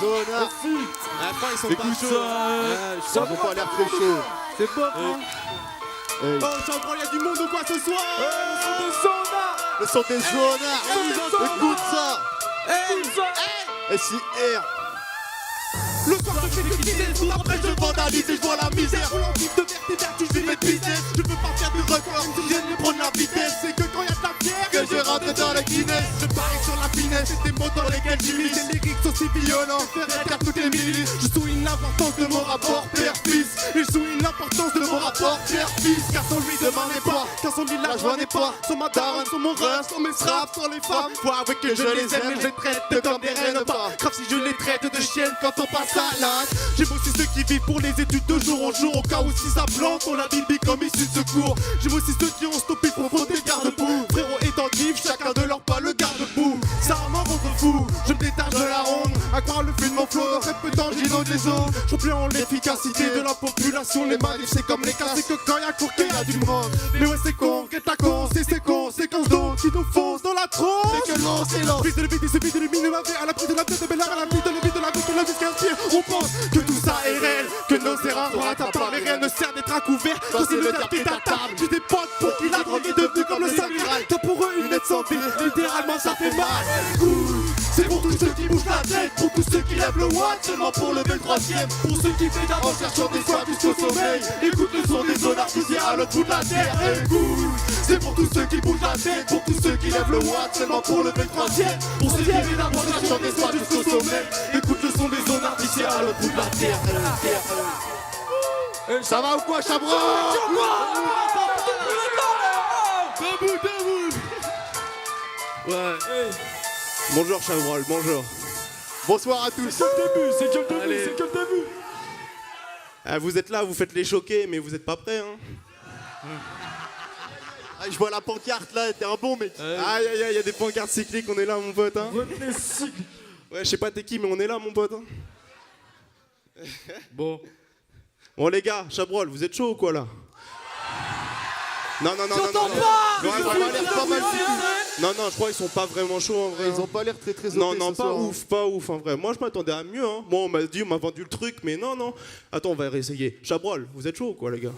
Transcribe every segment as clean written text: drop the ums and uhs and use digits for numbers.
Zona. Après, ils sont Écoute pas chauds. ça, ils ont pas l'air très chauds. C'est pas Hey. Oh, Chabrol, y'a du monde ou quoi ce soir? Le son des zonards. Écoute ça. SIR. Le soir, je fais que quitter, tout après, je vandalise et je vois la misère. Roulant type de vert et vertige, je vais business. Je veux pas faire de record, je viens de prendre la vitesse. C'est que quand y'a de la pierre, Que je rentre dans le Guinness. je parie sur la finesse. C'est des mots dans lesquels j'imite. Des lyrics aussi violents, faire taire toutes les milices. Je souligne l'importance de mon rapport père-fils. Et je souligne l'importance de mon rapport père-fils. Car sans lui, demain n'est pas. Car sans lui, la joie n'est pas. Sans ma daronne, sans mon rêve, sans mes straps, sans les femmes. Faut avouer que je les aime, mais je les traite comme des reines pas. Grave si je les traite de chiennes quand on passe à l'âge. J'aime aussi ceux qui vivent pour les études de jour en jour. Au cas où si ça plante, on la bibi comme issue de secours. J'aime aussi ceux qui ont stoppé pour voter garde-boue. Frérot étentif, chacun de leur pas le garde-boue. Ça m'en rend fou, je me détache de la ronde. À croire le flux de mon flow, dans très peu de temps j'inonde les zones. Je plus en l'efficacité de la population. Les manifs c'est comme les cas, c'est que quand y'a courqué y'a du monde. Mais ouais c'est con, qu'est ta con, c'est con, c'est 15 d'autres qui nous foncent dans la tronche. C'est que non, c'est l'or. Prise de vie, ce vide illumine ma vie. À la prise de la tête de Bellard, à la prise de la vie de la vie, que la vie qu'inspire. On pense que tout ça est réel, que nos erreurs sont rattrapables. Et rien ne sert d'être à couvert quand c'est le tapis ta table. J'ai des potes pour qui la drogue est devenue comme le samouraï. T'as pour eux une aide sans vie, littéralement ça fait mal. C'est pour tous ceux qui bougent la tête, pour tous ceux qui lèvent le one, seulement pour lever le troisième. Pour ceux qui fait d'avant cherchant des soins jusqu'au sommeil. Écoute le son des zonards qui à l'autre bout de la terre. Écoute, c'est pour tous ceux qui bougent la tête, pour tous ceux qui lèvent le one, seulement pour lever le troisième. Pour ceux qui fait d'avant cherchant des soins jusqu'au sommeil. Écoute le son des zonards qui à l'autre bout de la terre. Ça va ou quoi, Chabrol? Ouais. Bonjour Chabrol, bonjour. Bonsoir à tous. C'est que le début, Allez. c'est que le début. Ah, vous êtes là, vous faites les choquer, mais vous êtes pas prêts, hein. Ah, je vois la pancarte là, t'es un bon mec. Aïe aïe aïe, y a des pancartes cycliques, on est là mon pote, hein. Retenez cycle. Ouais, je sais pas t'es qui, mais on est là mon pote, hein. Bon. Bon les gars, Chabrol, vous êtes chaud ou quoi là? Non, non, non, non, non. J'entends non. pas. Ouais, Ils ont pas l'air pas mal du tout. Non, non, je crois qu'ils sont pas vraiment chauds en vrai. Ils hein. ont pas l'air très Non, OP non, ce pas soir, hein. ouf, pas ouf en vrai. Moi je m'attendais à mieux, hein. Bon, on m'a vendu le truc, mais non, non. Attends, on va réessayer. Chabrol, vous êtes chaud ou quoi les gars?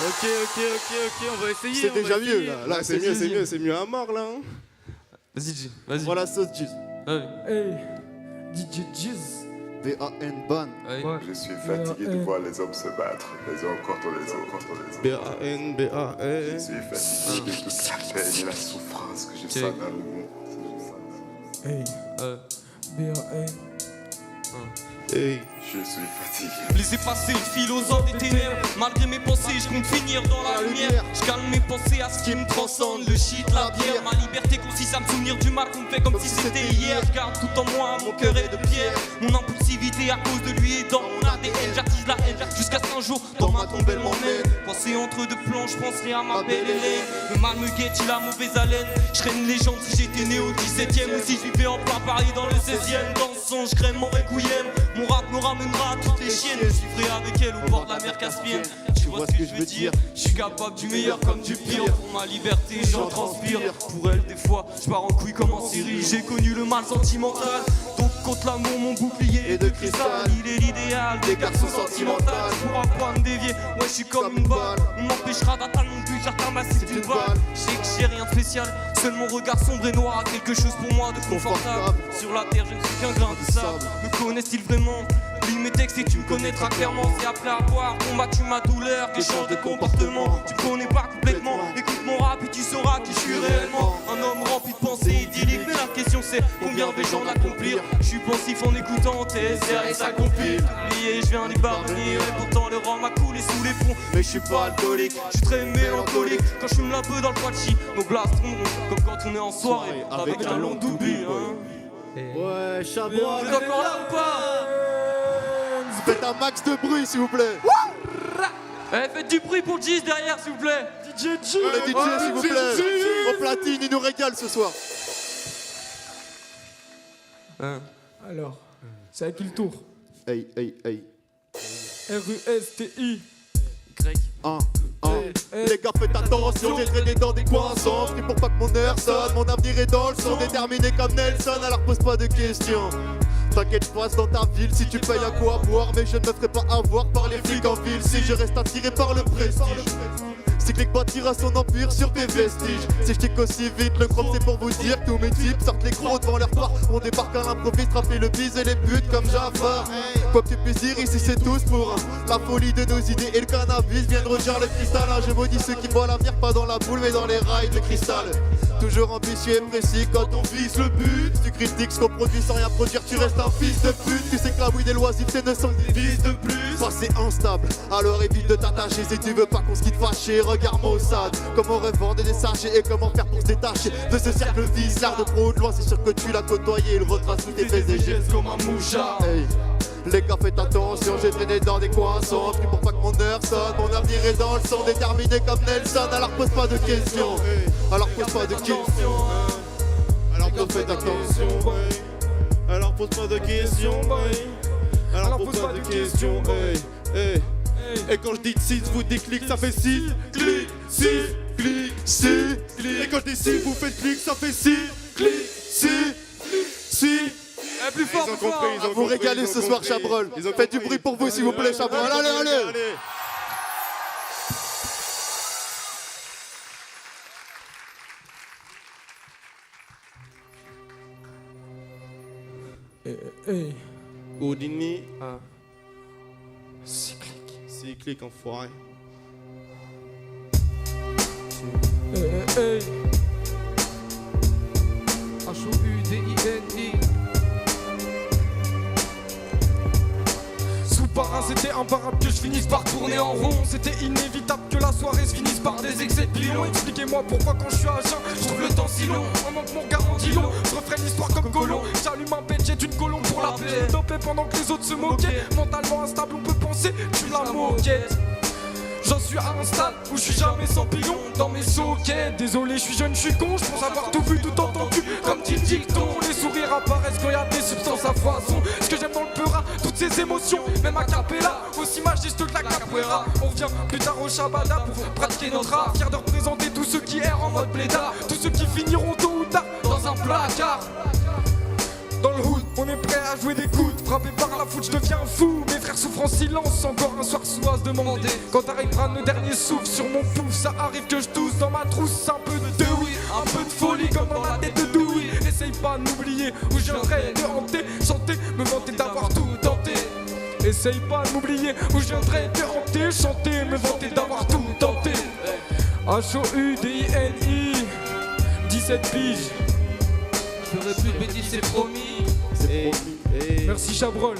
Ok, on va essayer. C'est on va déjà essayer. mieux là. Là, c'est mieux, c'est mieux à mort là. Hein. Vas-y, G, vas-y. Voilà sauce juice. Hey, DJ Jizz. B-A-N ban. Ouais. Je suis fatigué de voir les hommes se battre, les uns contre les autres, B-A-N, Je B-A-N. suis fatigué de toute la peine et la souffrance que je Check. sens dans le monde. Hey, B-A-N. Hey. Je suis fatigué. Laissez passer le philosophe des ténèbres. Malgré mes pensées, je compte finir dans la lumière. Je calme mes pensées à ce qui me transcende. Le shit, la bière. Ma liberté consiste à me souvenir du mal qu'on me fait comme si c'était hier. Je garde tout en moi, mon cœur est de pierre. Mon impulsivité à cause de lui est dans mon ADN. J'attise la haine jusqu'à ce qu'un jour, dans ma tombe, elle m'emmène. Pensez entre deux plans, je penserai à ma belle Hélène. Le mal me guette, il a mauvaise haleine. Je serais une légende si j'étais né au 17ème. Ou si je vivais en plein Paris dans le 16ème. Dans le son, je crème mon requiem. Mon rap me ramènera à toutes les chiennes. Je vivrai avec elle au bord de la mer Caspienne. Tu vois ce que je veux dire? Je suis capable du meilleur comme du pire. Pour ma liberté, j'en transpire. Pour elle, des fois, je pars en couille comme en Syrie. J'ai connu le mal sentimental. Donc contre l'amour, mon bouclier est de cristal. Il est l'idéal des garçons sentimentaux. Pourra pas me dévier, ouais, je suis comme une balle. On m'empêchera d'atteindre mon but, j'atteins ma c'est une balle. Je sais que j'ai rien de spécial. Seul mon regard sombre et noir a quelque chose pour moi de confortable. Sur la terre, je ne suis qu'un grain de sable. Me connaissent-ils vraiment? Lis mes textes et tu me connaîtras clairement. C'est après avoir combattu ma douleur que je change de comportement. Tu me connais pas complètement. Écoute mon rap et tu sauras qui je suis réellement. Un homme rempli de pensées idylliques. Mais la question c'est combien vais-je en accomplir? Je suis pensif en écoutant TSR et ça compile. Oublié, je viens des barniers. Et pourtant le rhum a coulé sous les ponts. Mais je suis pas alcoolique, je suis très mélancolique. Quand je fume la peu dans le patchy, nos glaces tombent comme quand on est en soirée avec un long doubi. Ouais, Chabrol. Vous êtes encore là ou pas? Faites un max de bruit s'il vous plaît. Eh, faites du bruit pour Giz derrière, s'il vous plaît. DJ G. Le DJ s'il vous plaît. Au platine, il nous régale ce soir. Alors, c'est à qui le tour? Hey, hey, hey. R-U-S-T-I. Grec. 1, Les gars faites attention, j'ai traîné dans des coins sombres. Pris pour pas que mon heure sonne, mon avenir est dans le son. Déterminé comme Nelson, alors pose pas de questions. T'inquiète, je passe dans ta ville si tu payes à quoi boire. Mais je ne me ferai pas avoir par les flics en ville si je reste attiré par le prestige. Cyclique bâtira son empire sur tes vestiges. Si je tic aussi vite, le chrome c'est pour vous dire que tous mes types sortent les gros devant leur part. On débarque à l'improviste, rappeler le bise et les buts comme Jafar. Quoi que tu puisses dire, ici c'est tous pour un. La folie de nos idées et le cannabis viennent rejoindre le cristal. Je maudis ceux qui voient l'avenir pas dans la boule mais dans les rails de cristal. Toujours ambitieux et précis quand on vise le but. Tu critiques ce qu'on produit sans rien produire, tu restes un fils de pute. Tu sais que la weed et l'oisif c'est 910 vices de plus. Passé instable, alors évite de t'attacher si tu veux pas qu'on se quitte fâché. Regarde Mossad, comment revendre des sachets et comment faire pour se détacher de ce cercle vicieux. L'art de trop de loin, c'est sûr que tu l'as côtoyé. Il retrace tous tes faits et gestes comme un mouchard. Hey. Les gars faites attention, j'ai traîné dans des coins sombres. Pris pour pas que mon heure sonne, mon avenir est dans le son. Déterminé comme Nelson, alors pose pas de questions. Alors pose pas de questions. Alors faites attention, alors pose pas de questions, alors pose pas de questions, Et quand je dis 6, vous dites clic, ça fait 6 clic, 6 clic, 6 clic. Et quand je dis 6, vous faites clic, ça fait 6 clic, 6 6. Plus fort, Ils ont compris, ils ont Vous compris, régalez ils ont ce soir, compris. Chabrol. Ils ont Faites du compris. bruit pour vous, s'il vous plaît, Chabrol. Allez. Hey. Houdini, Cyclique. enfoiré. Hey. H-O-U-D-I-N-I. Sous parrain, c'était imparable que je finisse par tourner en rond. C'était inévitable que la soirée se finisse par des excès de pilon. Expliquez-moi pourquoi quand je suis à jeun, je trouve le temps si long. Pendant que mon garantit long, je referai l'histoire comme Colomb. J'allume un pet, j'ai une colombe pour la paix. Dopé pendant que les autres se moquaient. Mentalement instable, on peut penser que tu la moquette. J'en suis à un stade où je suis jamais sans pilon dans mes sockets. Désolé, je suis jeune, je suis con, je pense avoir tout vu, tout entendu. Comme dit le dicton, les sourires apparaissent quand y a des substances à foison. Ce que j'aime dans le peura, toutes ces émotions, même à Capella, aussi magiste que la capoeira. On revient plus tard au Shabada pour pratiquer notre art. Fier de représenter tous ceux qui errent en mode blédard. Tous ceux qui finiront tôt ou tard dans un placard. Dans le hood, on est prêt à jouer des coudes. Frappé par la foot, je deviens fou. Mes frères souffrent en silence, encore un soir sous à se demander quand arrivera le dernier souffle sur mon pouf. Ça arrive que je tousse dans ma trousse, un peu de oui, un peu de folie comme dans la tête de Dewey. Essaye pas de m'oublier où je viendrai te hanter, chanter, me vanter d'avoir tout tenté. Essaye pas de m'oublier où je viendrai te hanter, chanter, me vanter d'avoir tout tenté. H-O-U-D-I-N-I, 17 piges. Je ferai plus de bêtises, c'est promis. Merci Chabrol.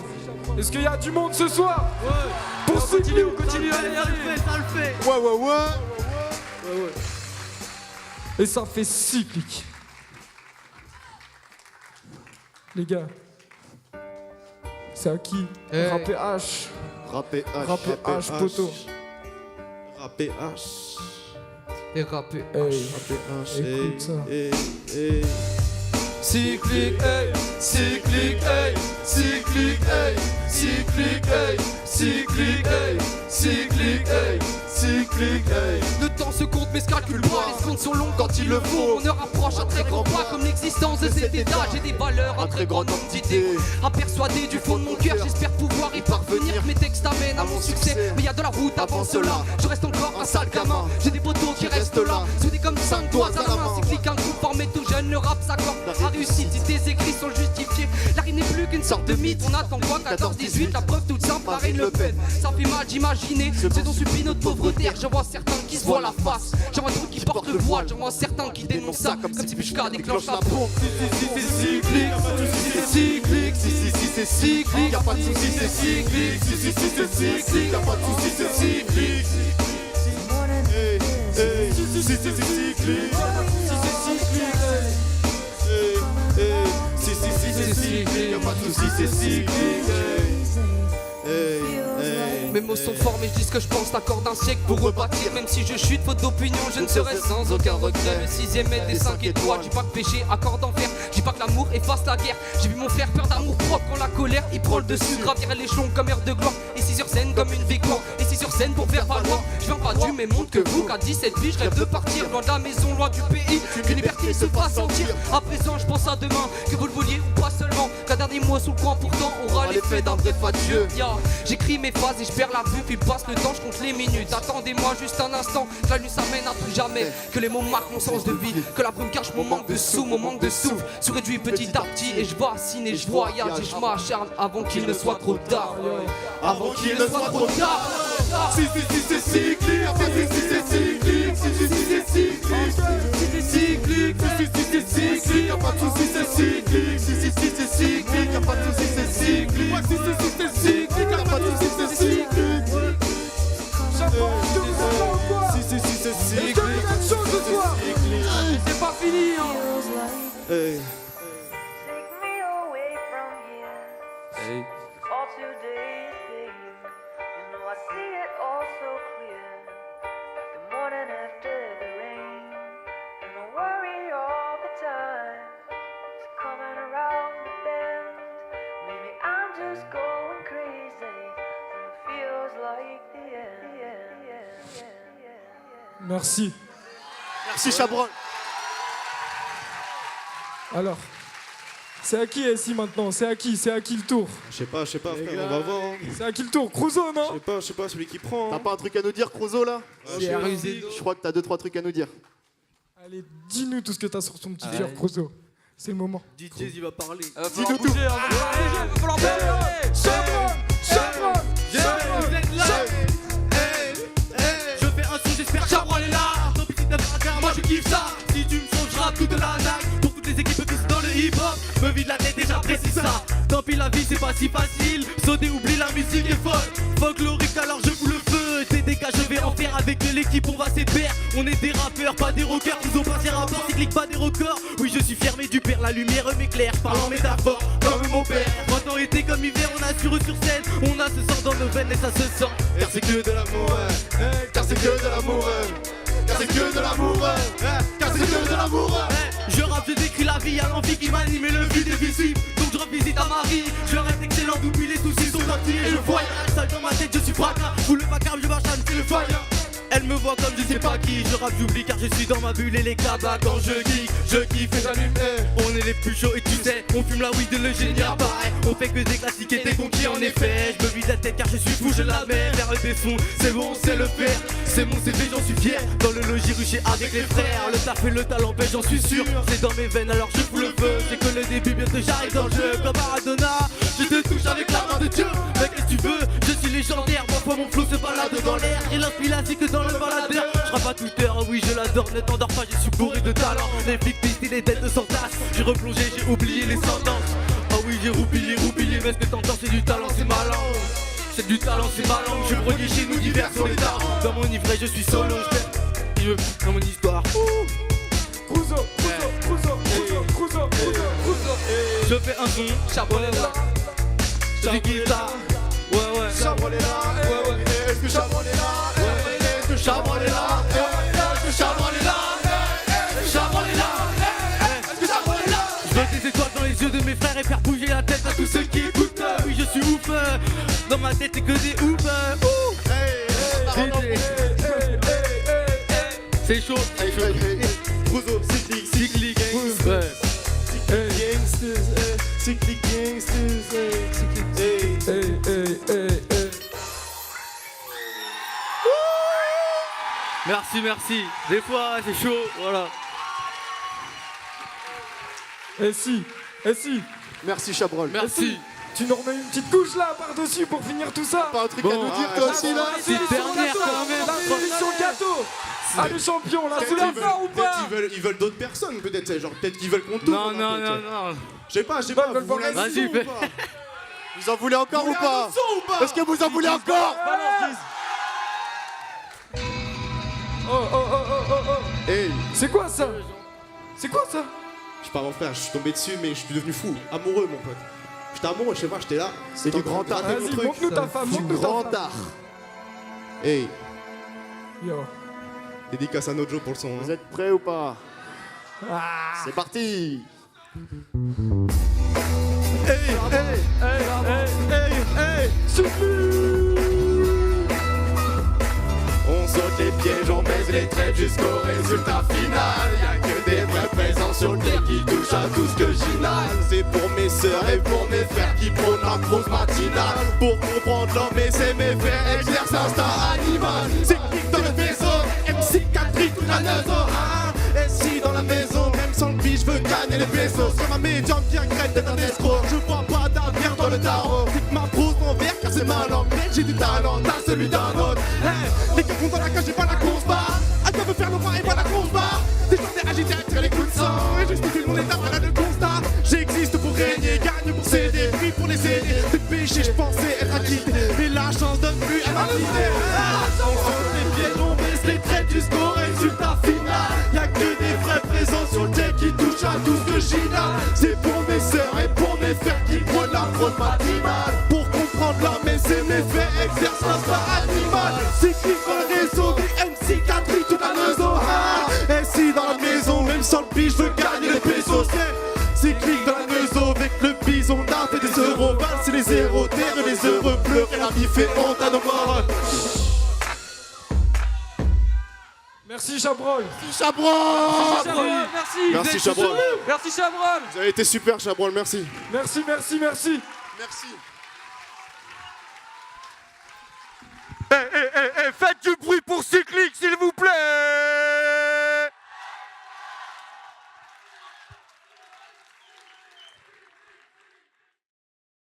Est-ce qu'il y a du monde ce soir? Ouais. Pour ceux qui On continue, allez, ça le fait. Ouais. Et ça fait cyclique. Les gars, c'est à qui? Hey. Rappé H. Rappé H, poteau. Rappé H. Et rappé. Hey, écoute ça. Cyclique, hey, cyclique, hey, cyclique, hey, cyclique, hey, cyclique, hey, cyclique, hey, cyclique, hey. Le temps se compte mais se calcule pas. Les secondes sont longues quand il le faut. On heure approche à très grand pas comme l'existence de cet état. J'ai des valeurs, un très grand nombre d'idées à persuader du fond de mon cœur. J'espère pouvoir y parvenir. Mes textes amènent à mon succès. Mais y a de la route avant cela. Je reste encore un sale gamin. J'ai des poteaux qui restent là, soudés comme 5 doigts à la main. Cyclique, un groupe formé tout jeune. Le rap s'accorde à réussite si tes écrits sont justifiés. La rime n'est plus qu'une sorte de mythe. On attend quoi? 14-18, la preuve toute simple, Marine Le Pen. Ça fait mal d'imaginer ce dont subit notre pauvre terre. J'en vois certains qui se voient la face, j'en vois d'autres qui portent le voile, j'en vois certains qui dénoncent ça comme si Pushka déclenche la bombe. C'est cyclique, c'est cyclique, c'est cyclique, y'a pas de soucis, c'est cyclique, c'est cyclique, y'a pas de soucis, c'est cyclique. C'est cyclique, c'est cyclique, y'a pas de soucis, c'est cyclique. Mes mots sont forts mais je dis ce que je pense, t'accordes un siècle pour rebâtir. Même si je chute, faute d'opinion, je ne serai sans aucun regret. Le 6ème mètre des 5 étoiles, j'ai pas que péché, accord d'enfer. J'ai pas que l'amour efface la guerre. J'ai vu mon frère peur d'amour propre quand la colère il prend le dessus. Gravir l'échelon comme heure de gloire et 6 heures zen comme une victoire. Et ici sur scène pour faire valoir. Je viens pas du même monde que vous, qu'à 17 piges, je rêve de partir loin de la maison, loin du pays. Que liberté se fasse sentir. À présent, je pense à demain, que vous le vouliez ou pas seulement. Qu'un dernier mois sous le coin, pourtant aura l'effet d'un vrai fadieux. J'écris mes phases et je perds la vue, puis passe le temps, je compte les minutes. Attendez-moi juste un instant, que la nuit s'amène à tout jamais. Que les mots marquent mon sens de vie, que la brume cache mon manque de sous, mon manque de souffle. Se réduit petit à petit et je vaccine et je voyage et je m'acharne avant qu'il ne soit trop tard. Avant qu'il ne soit trop tard. Si c'est cyclique, si c'est cyclique, si c'est cyclique, si c'est cyclique, si c'est cyclique, y'a pas de soucis, c'est cyclique, si c'est cyclique, y'a pas de soucis, c'est cyclique, si c'est cyclique, y'a pas de soucis, c'est cyclique. Si c'est cyclique, C'est pas fini, hein. Hey. Hey. All today is here. You know I see it all so clear. Like the morning after the rain. And I worry all the time. It's coming around the bend. Maybe I'm just going crazy. And it feels like the end. Merci. Merci Chabrol. Alors, c'est à qui ici maintenant? C'est à qui le tour? Je sais pas frère, on va voir. Hein. C'est à qui le tour? Cruzo, non? Je sais pas, celui qui prend. T'as Hein. pas un truc à nous dire, Crozo, là? Je crois que t'as 2-3 trucs à nous dire. Allez, dis-nous tout ce que t'as sur ton petit cœur, Cruzo. C'est le moment. DJ, il va parler. Dis-nous tout. Je fais un son, j'espère Chabrol est là. Tant pis si t'as pas un car, moi je kiffe ça. Si tu me sens, je rappe toute la night. Pour toutes les équipes qui sont dans le hip-hop, me vide la tête et j'apprécie ça. Tant pis, la vie c'est pas si facile. Sauter, oublie, la musique est folle. Folklorique, alors je fous le feu. TDK, je vais en faire avec l'équipe, on va s'épaire. On est des rappeurs, pas des rockers. Nous ont pas ces rapports, cyclique, pas des records. Oui, je suis fermé du père, la lumière m'éclaire. Parle en métaphore, comme mon père. Printemps, été comme hiver, on assure sur scène. On a ce sang dans nos veines et ça se sent. Car c'est que de l'amour, car c'est que de l'amour, car c'est que de l'amour, car c'est que de l'amour. Je rappe, je décris la vie à l'envie qui m'anime et le vide est visible. Donc je revisite à Marie. Je reste excellent, d'oublie les soucis sont gentils et je voyage. Seul dans ma tête, je suis fracas. Vous le vacarme, je m'acharne, c'est le fire. Elle me voit comme je sais pas qui. Je rappe, j'oublie car je suis dans ma bulle et les cabas. Quand je kiffe et j'allume. On est les plus chauds et tu sais, on fume la weed de le génie apparaît. On fait que des classiques et des conquis en effet. Je me vide la tête car je suis fou, je la mets vers des sons. C'est bon, c'est le faire. C'est mon CV, j'en suis fier. Dans le logis ruché avec les frères. Le taf et le talent, ben j'en suis sûr. C'est dans mes veines alors je fous le feu. C'est que le début, bientôt j'arrive dans le jeu. Comme Maradona, je te touche avec la main de Dieu. Mais qu'est-ce que tu veux, je suis légendaire. Parfois mon flow se balade dans l'air. Et l'inspiration que dans le baladeur. Je rappe à Twitter, oui je l'adore. Ne t'endors pas, je suis bourré de talent. Les flics pistent, les têtes de sans tasse. J'ai replongé, j'ai oublié les sentences. Oh oui j'ai roupillé, mais ce que t'entends c'est du talent, c'est ma langue. C'est du talent, c'est ma langue. Je produis chez nous divers sur les darons. Dans mon livret je suis solo, je veux dans mon histoire. Cruzo. Je fais un son, Chabrol est là. Je kiffe ça. Ouais. Chabrol est là, ouais. Est-ce que Chabrol est là? Est-ce que Chabrol est là? Est-ce que Chabrol est là? Est-ce que Chabrol est là? Est-ce que Chabrol est là? Je veux des étoiles dans les yeux de mes frères et faire bouger la tête à tous ceux qui écoutent. Oui je suis ouf. Dans ma tête c'est que des ouf. C'est chaud. Cruzo, cyclique, cyclique gangsters, Merci. Des fois c'est chaud, voilà. Eh si. Merci Chabrol. Merci. Tu nous remets une petite couche là par-dessus pour finir tout ça. Pas un truc à nous dire toi aussi là? C'est dernière quand même. La émission gâteau. Ah le champion là, sous la fin ou pas? Ils veulent d'autres personnes peut-être, genre peut-être qu'ils veulent qu'on tourne. Non. Je sais pas, veulent voir un Vas-y, fais. Vous en voulez encore ou pas? Est-ce que vous en voulez encore? Oh. Hey, C'est quoi ça? je sais pas mon frère, je suis tombé dessus mais je suis devenu fou, amoureux mon pote. J'étais amoureux, je sais pas, j'étais là. C'est du grand art. Vas-y, montre-nous ta femme, Du grand art. Hey, Yo. dédicace à Nojo pour le son. Hein. Vous êtes prêts ou pas? C'est parti. saute les pièges, on baise les traits jusqu'au résultat final. Y'a que des vrais présents sur le deck qui touchent à tout ce que j'inhale. C'est pour mes sœurs et pour mes frères qui prônent la grosse matinale. Pour comprendre l'homme et ses méfaits, exerce l'instinct animal. C'est clic dans le vaisseau, MC 4 toute la neuzo. Et si dans la maison, même sans le bif, je veux gagner les vaisseaux. Sur ma médium qui regrette d'être un escroc. Je vois pas d'avenir dans le tarot. Vite ma pose mon verre car c'est ma langue. Mais j'ai du talent, t'as celui d'un autre. Hey, les gars dans la cage, j'ai pas la course barre. À toi veut faire le roi et pas la course barre. Des journées agitées à tirer les coups de sang. Et justifie mon état, voilà le constat. J'existe pour régner, gagne pour céder, prie pour les aider. De péché, je pensais être acquitté. Mais la chance donne plus à ma vie. On saute les pieds, on baisse les traits jusqu'au résultat final. Y'a que des vrais présents sur le deck qui touchent à tout ce que j'inhale. C'est pour mes sœurs et pour mes frères qui prônent la fraude matinale. Pour comprendre l'homme et ses méfaits, exerce l'instinct animal. C'est qui dans le réseau, des MC 4 toute la neuzo. Et si dans la maison, même sans le pige, je veux gagner les pesos. C'est clic dans la neuzo avec le bison, on a fait des euros. C'est les héros, terre les heureux, pleurer la vie fait honte à nos morts. Merci Chabrol. Chabrol! Merci. Merci Chabrol. Merci Chabrol. Vous avez été super Chabrol, merci. Merci. Merci. Faites du bruit pour Cyclic, s'il vous plaît.